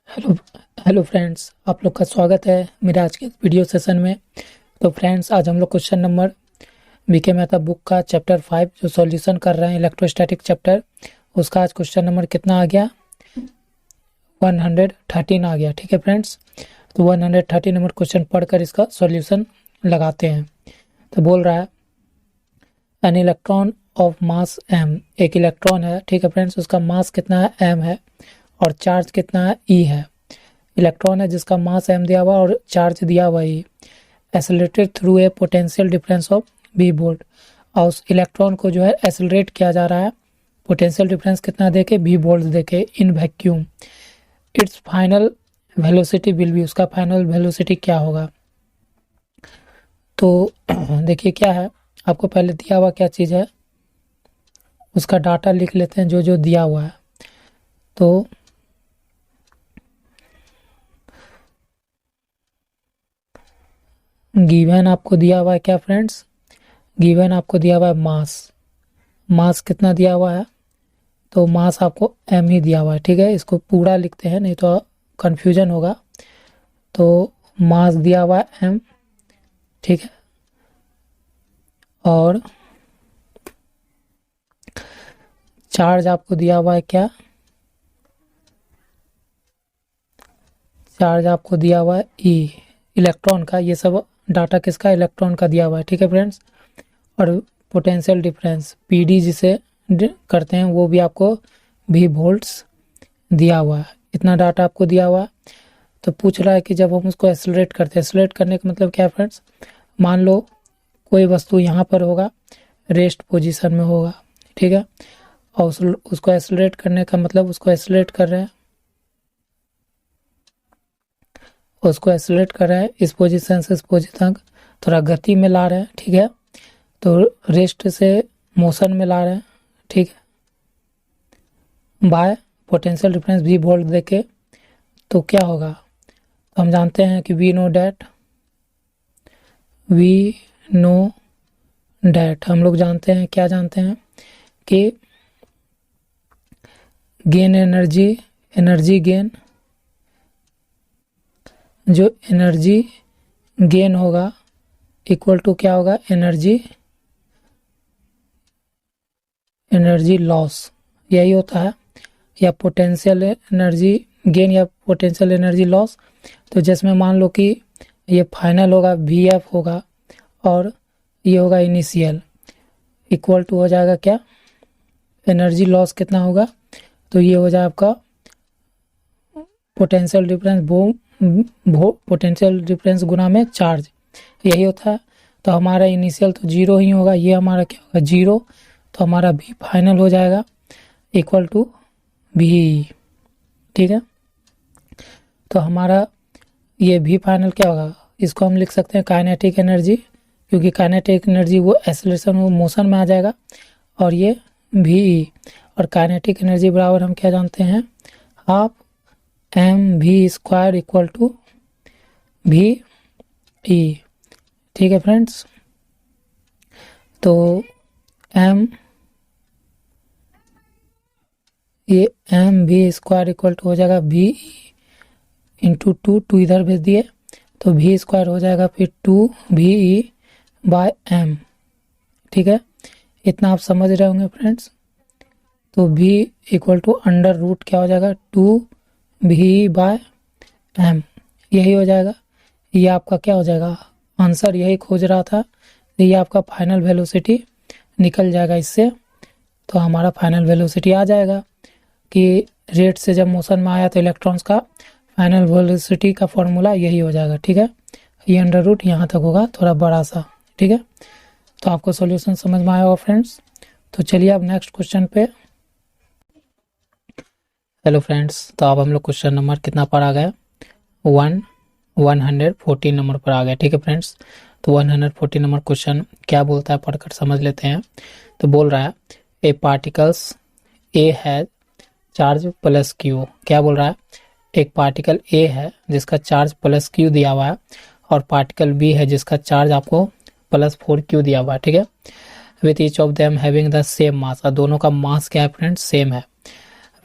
Hello hello friends, आप लोग का स्वागत है मेरे आज के वीडियो सेशन में। तो फ्रेंड्स, आज हम लोग question number BK Mehta book का चैप्टर 5 जो सॉल्यूशन कर रहे हैं, इलेक्ट्रोस्टैटिक चैप्टर, उसका आज क्वेश्चन नंबर कितना आ गया? 113 आ गया। ठीक है फ्रेंड्स, तो 113 नंबर क्वेश्चन पढ़कर इसका सॉल्यूशन लगाते हैं। तो बोल रहा है an electron of mass m, एक इलेक्ट्रॉन है। ठीक है फ्रेंड्स, उसका मास कितना है? m है, और चार्ज कितना है? e है। इलेक्ट्रॉन है जिसका मास m दिया हुआ और चार्ज दिया हुआ e, acylated through a potential difference of v volt. और उस इलेक्ट्रॉन को जो है एसिलरेट किया जा रहा है पोटेंशियल डिफरेंस कितना देके? v वोल्ट देके in vacuum. It's final velocity will be, उसका फाइनल वेलोसिटी क्या होगा? तो देखिए क्या है, आपको पहले दिया हुआ क्या चीज़ है उसका डाटा लिख लेते हैं, जो जो दिया हुआ है। तो गिवन आपको दिया हुआ है क्या फ्रेंड्स? गिवन आपको दिया हुआ है मास। मास कितना दिया हुआ है? तो मास आपको m ही दिया हुआ है। ठीक है, इसको पूरा लिखते हैं नहीं तो कंफ्यूजन होगा। तो मास दिया हुआ है m, ठीक है, और चार्ज आपको दिया हुआ है क्या? चार्ज आपको दिया हुआ है e, इलेक्ट्रॉन का। ये सब डाटा किसका? इलेक्ट्रॉन का दिया हुआ है। ठीक है फ्रेंड्स, और पोटेंशियल डिफरेंस pd जिसे करते हैं वो भी आपको v वोल्ट्स दिया हुआ है। इतना डाटा आपको दिया हुआ है। तो पूछ रहा है कि जब हम उसको एक्सेलरेट करते हैं, एक्सेलरेट करने का मतलब क्या है फ्रेंड्स? मान लो कोई वस्तु यहाँ पर होगा, रेस्ट पोजीशन में होगा, ठीक है, और उसको एक्सेलरेट करने का मतलब उसको एक्सेलरेट कर रहे हैं, उसको एक्सेलरेट कर रहे हैं इस पोजीशन से इस पोजीशन तक, थोड़ा गति में ला रहे हैं। ठीक है, तो रेस्ट से मोशन में ला रहे हैं, ठीक है, bye potential difference v volt देके। तो क्या होगा? तो हम जानते हैं कि वी नो डैट हम लोग जानते हैं, क्या जानते हैं कि गेन एनर्जी गेन, जो एनर्जी गेन होगा इक्वल टू क्या होगा? एनर्जी लॉस, यही होता है, या पोटेंशियल एनर्जी गेन या पोटेंशियल एनर्जी लॉस। तो जिसमें मान लो कि ये फाइनल होगा vf होगा और ये होगा इनिशियल, इक्वल टू हो जाएगा क्या? एनर्जी लॉस कितना होगा? तो ये हो जाए आपका पोटेंशियल डिफरेंस पोटेंशियल डिफरेंस गुना में चार्ज, यही होता है। तो हमारा इनिशियल तो जीरो ही होगा, ये हमारा क्या होगा? जीरो। तो हमारा भी फाइनल हो जाएगा इक्वल टू भी, ठीक है। तो हमारा ये भी फाइनल क्या होगा? इसको हम लिख सकते हैं काइनेटिक एनर्जी, क्योंकि काइनेटिक एनर्जी वो एक्सेलरेशन वो मोशन में आ जाएगा, और ये भी, और काइनेटिक एनर्जी बराबर हम क्या जानते हैं? हाफ mv² इक्वल टू भी ई। ठीक है फ्रेंड्स, तो ये mv² इक्वल टू हो जाएगा भी इंटू टू इधर भेज दिए, तो v² हो जाएगा फिर 2ve/m। ठीक है, इतना आप समझ रहे होंगे फ्रेंड्स। तो v equal to under root क्या हो जाएगा? 2v/m, यही हो जाएगा। ये आपका क्या हो जाएगा? आंसर यही खोज रहा था, ये आपका फाइनल वेलोसिटी निकल जाएगा इससे। तो हमारा फाइनल वेलोसिटी आ जाएगा कि रेट से जब मोशन में आया तो इलेक्ट्रॉन्स का फाइनल वेलोसिटी का फॉर्मूला यही हो जाएगा। ठीक है, ये अंडर रूट यहाँ तक होगा, थोड़ा बड़ा सा। ठीक है, तो आपको सॉल्यूशन समझ में आया होगा फ्रेंड्स। तो चलिए अब नेक्स्ट क्वेश्चन पे। हेलो फ्रेंड्स, तो अब हम लोग क्वेश्चन नंबर कितना पर आ गए? 114 नंबर पर आ गए। ठीक है फ्रेंड्स, तो 114 नंबर क्वेश्चन क्या बोलता है पढ़कर समझ लेते हैं। तो बोल रहा है a particles a has charge plus q. क्या बोल रहा है? एक पार्टिकल ए है जिसका चार्ज प्लस क्यू दिया हुआ है, और पार्टिकल बी है जिसका चार्ज आपको प्लस 4q दिया हुआ है। ठीक है, with each of them having the same mass, दोनों का मास क्या है फ्रेंड्स? सेम है।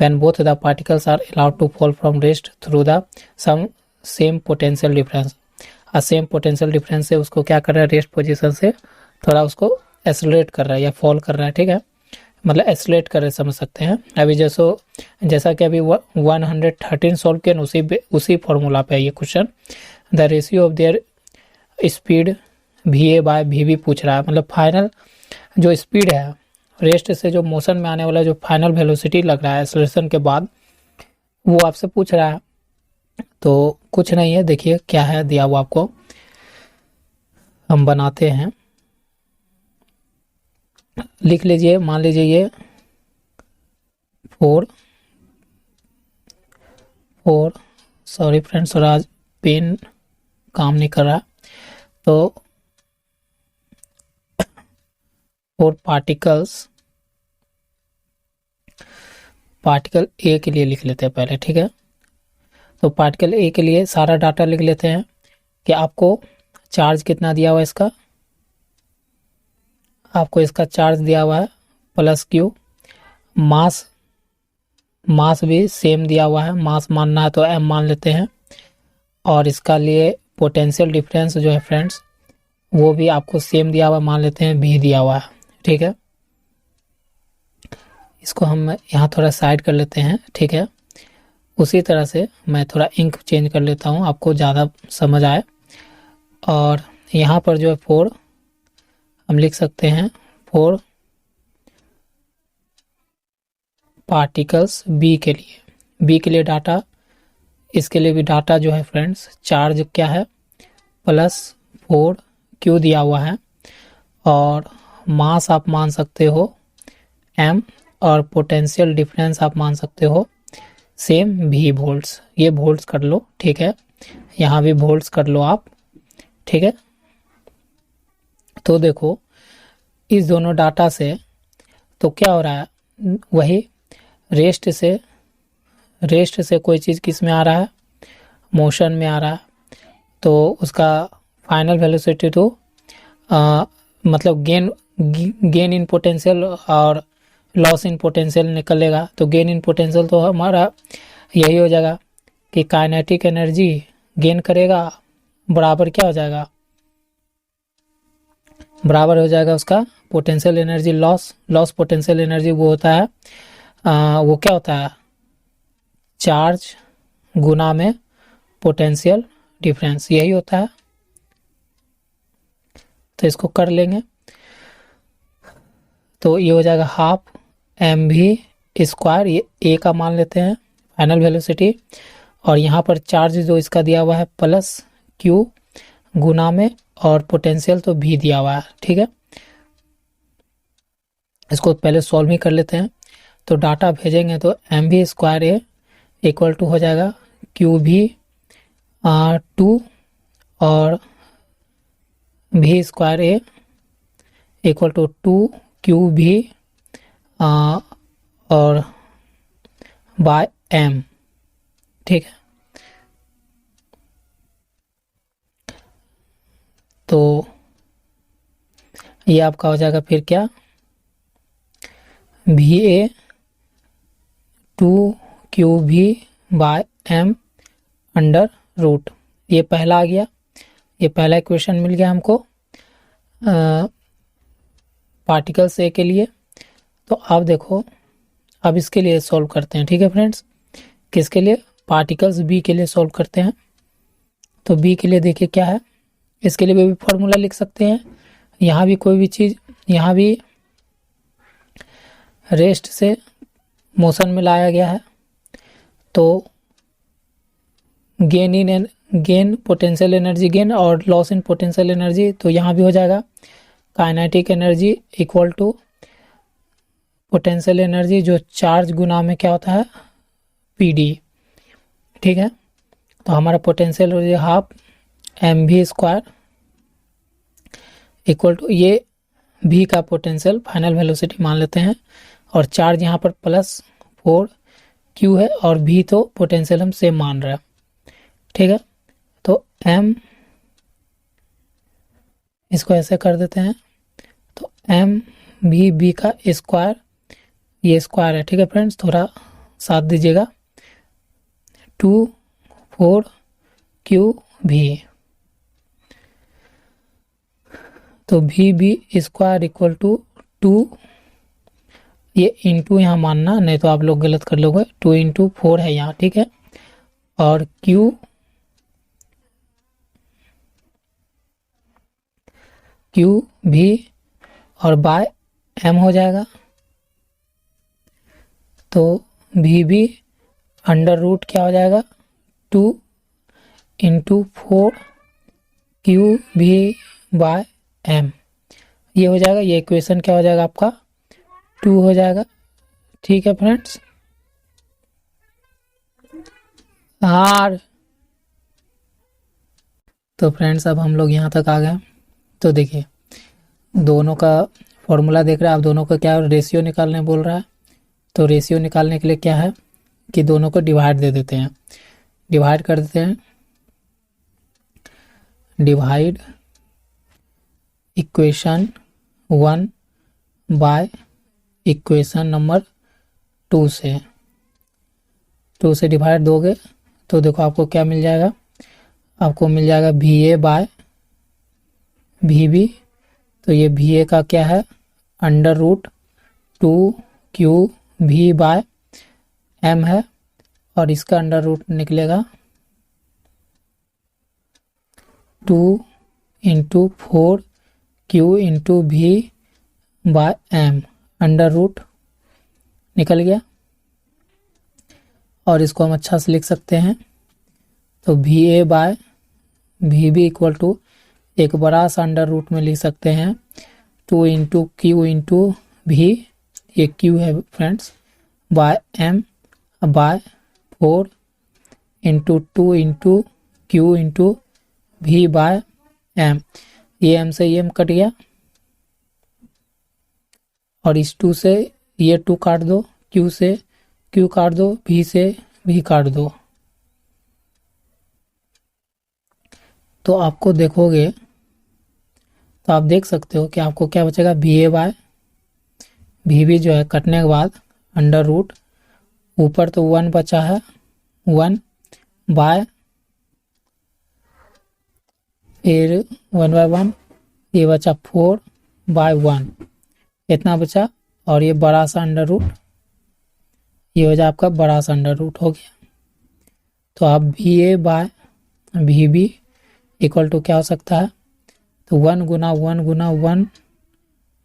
When both the particles are allowed to fall from rest through the some same potential difference. Same potential difference से उसको क्या कर रहा है, रेस्ट पोजीशन से थोड़ा उसको एक्सेलरेट कर रहा है या फॉल कर रहा है, ठीक है, मतलब एक्सेलरेट कर रहे समझ सकते हैं। अभी जैसा कि अभी 113 सॉल्व किया उसी फॉर्मूला पे है ये question. The ratio of their speed VA/VB पूछ रहा है, मतलब फाइनल जो स्पीड है रेस्ट से जो मोशन में आने वाला जो फाइनल वेलोसिटी लग रहा है एक्सेलरेशन के बाद, वो आपसे पूछ रहा है। तो कुछ नहीं है, देखिए क्या है दिया हुआ आपको, हम बनाते हैं, लिख लीजिए। मान लीजिए ये 4 सॉरी फ्रेंड्स, और आज पेन काम नहीं कर रहा, तो 4 पार्टिकल ए के लिए लिख लेते हैं पहले, ठीक है। तो पार्टिकल ए के लिए सारा डाटा लिख लेते हैं कि आपको चार्ज कितना दिया हुआ है इसका, आपको इसका चार्ज दिया हुआ है +Q, मास भी सेम दिया हुआ है, मास मानना है तो m मान लेते हैं, और इसका लिए पोटेंशियल डिफरेंस जो है फ्रेंड्स वो भी आपको सेम दिया हुआ है, मान लेते हैं v दिया हुआ है, ठीक है। इसको हम यहाँ थोड़ा साइड कर लेते हैं, ठीक है। उसी तरह से मैं थोड़ा इंक चेंज कर लेता हूँ आपको ज़्यादा समझ आए। और यहाँ पर जो है 4 हम लिख सकते हैं, 4 पार्टिकल्स बी के लिए डाटा, इसके लिए भी डाटा जो है फ्रेंड्स, चार्ज क्या है +4Q दिया हुआ है, और मास आप मान सकते हो m, और पोटेंशियल डिफरेंस आप मान सकते हो सेम v वोल्ट्स, ये वोल्ट्स कर लो, ठीक है, यहाँ भी वोल्ट्स कर लो आप, ठीक है। तो देखो इस दोनों डाटा से तो क्या हो रहा है, वही रेस्ट से कोई चीज़ किस में आ रहा है, मोशन में आ रहा है, तो उसका फाइनल वेलोसिटी तो मतलब गेन इन पोटेंशियल और लॉस इन पोटेंशियल निकलेगा। तो गेन इन पोटेंशियल तो हमारा यही हो जाएगा कि काइनेटिक एनर्जी गेन करेगा, बराबर क्या हो जाएगा, बराबर हो जाएगा उसका potential energy loss potential energy वो होता है वो क्या होता है, चार्ज गुना में पोटेंशियल डिफरेंस, यही होता है। तो इसको कर लेंगे, तो ये हो जाएगा 12mv², ये ए का मान लेते हैं फाइनल वेलोसिटी, और यहाँ पर चार्ज जो इसका दिया हुआ है +Q गुना में, और पोटेंशियल तो v दिया हुआ है, ठीक है। इसको पहले सॉल्व ही कर लेते हैं। तो डाटा भेजेंगे तो mv² इक्वल टू हो जाएगा QV2 और v² इक्वल टू 2QV और बाय m, ठीक है। तो ये आपका हो जाएगा फिर क्या, VA 2QV/m √, ये पहला आ गया, ये पहला इक्वेशन मिल गया हमको पार्टिकल्स ए के लिए। तो अब देखो, अब इसके लिए सॉल्व करते हैं, ठीक है फ्रेंड्स। किसके लिए, पार्टिकल्स बी के लिए सॉल्व करते हैं। तो बी के लिए देखिए क्या है, इसके लिए भी फॉर्मूला लिख सकते हैं, यहाँ भी कोई भी चीज़, यहाँ भी रेस्ट से मोशन में लाया गया है, तो गेन पोटेंशियल एनर्जी गेन और लॉस इन पोटेंशियल एनर्जी, तो यहाँ भी हो जाएगा kinetic energy equal to potential energy जो चार्ज गुना में क्या होता है PD, ठीक है। तो हमारा potential energy 12mv² equal to, ये v का पोटेंशियल फाइनल वेलोसिटी मान लेते हैं, और चार्ज यहाँ पर +4Q है, और v तो पोटेंशियल हम सेम मान रहे हैं, ठीक है। तो m, इसको ऐसे कर देते हैं, तो mv का स्क्वायर, ये स्क्वायर है, ठीक है फ्रेंड्स, थोड़ा साथ दीजिएगा 2 4 क्यू भी। तो V B square equal to 2, ये इंटू यहाँ मानना, नहीं तो आप लोग गलत कर लोगे। 2 इंटू 4 है यहाँ, ठीक है। और क्यू भी और बाय एम हो जाएगा। तो वी बी अंडर रूट क्या हो जाएगा 2 into 4 Q V by M, ये हो जाएगा। ये इक्वेशन क्या हो जाएगा आपका 2 हो जाएगा। ठीक है फ्रेंड्स। तो फ्रेंड्स अब हम लोग यहाँ तक आ गए। तो देखिए दोनों का फॉर्मूला देख रहे हैं आप, दोनों का क्या रेशियो निकालने बोल रहा है। तो रेशियो निकालने के लिए क्या है कि दोनों को डिवाइड दे देते हैं, डिवाइड कर देते हैं। Divide equation 1 by equation number 2 से। 2 से डिवाइड दोगे तो देखो आपको क्या मिल जाएगा, आपको मिल जाएगा V A by V B. तो ये वी ए का क्या है under root 2 Q V by M है, और इसका अंडर रूट निकलेगा 2 into 4 Q into V by M, under root निकल गया। और इसको हम अच्छा से लिख सकते हैं। तो V A by V B equal to एक बड़ा सा अंडर रूट में लिख सकते हैं 2 इंटू क्यू इंटू भी, ये क्यू है friends, by M by 4 into 2 into Q into V by M. ये एम से ये एम कट गया, और इस 2 से ये 2 काट दो, क्यू से क्यू काट दो, भी से भी काट दो। तो आपको देखोगे तो आप देख सकते हो कि आपको क्या बचेगा V A by V B जो है कटने के बाद अंडर रूट, ऊपर तो 1 बचा है 1 बाय फिर 1 बाय 1, ये बचा 4 बाय 1, इतना बचा। और ये बड़ा सा अंडर रूट, ये हो जाए आपका बड़ा सा अंडर रूट हो गया। तो आप V A by V B equal to क्या हो सकता है, तो 1 गुना 1 गुना 1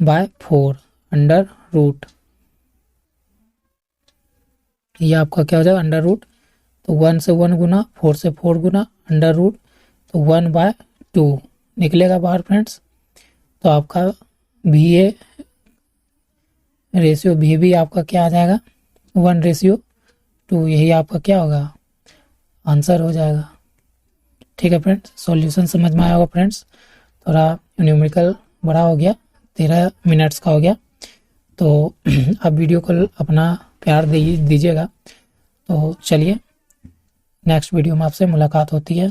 बाय 4 अंडर रूट, ये आपका क्या हो जाएगा अंडर रूट। तो 1 से 1 गुना, 4 से 4 गुना, अंडर रूट, तो 1 बाय 2 निकलेगा बाहर फ्रेंड्स। तो आपका V A ratio V B आपका क्या आ जाएगा 1:2, यही आपका क्या होगा आंसर हो जाएगा। ठीक है फ्रेंड्स, सॉल्यूशन समझ में आया होगा फ्रेंड्स। थोड़ा न्यूमेरिकल बड़ा हो गया, 13 मिनट्स का हो गया। तो आप वीडियो को अपना प्यार दीजिएगा। तो चलिए नेक्स्ट वीडियो में आपसे मुलाकात होती है।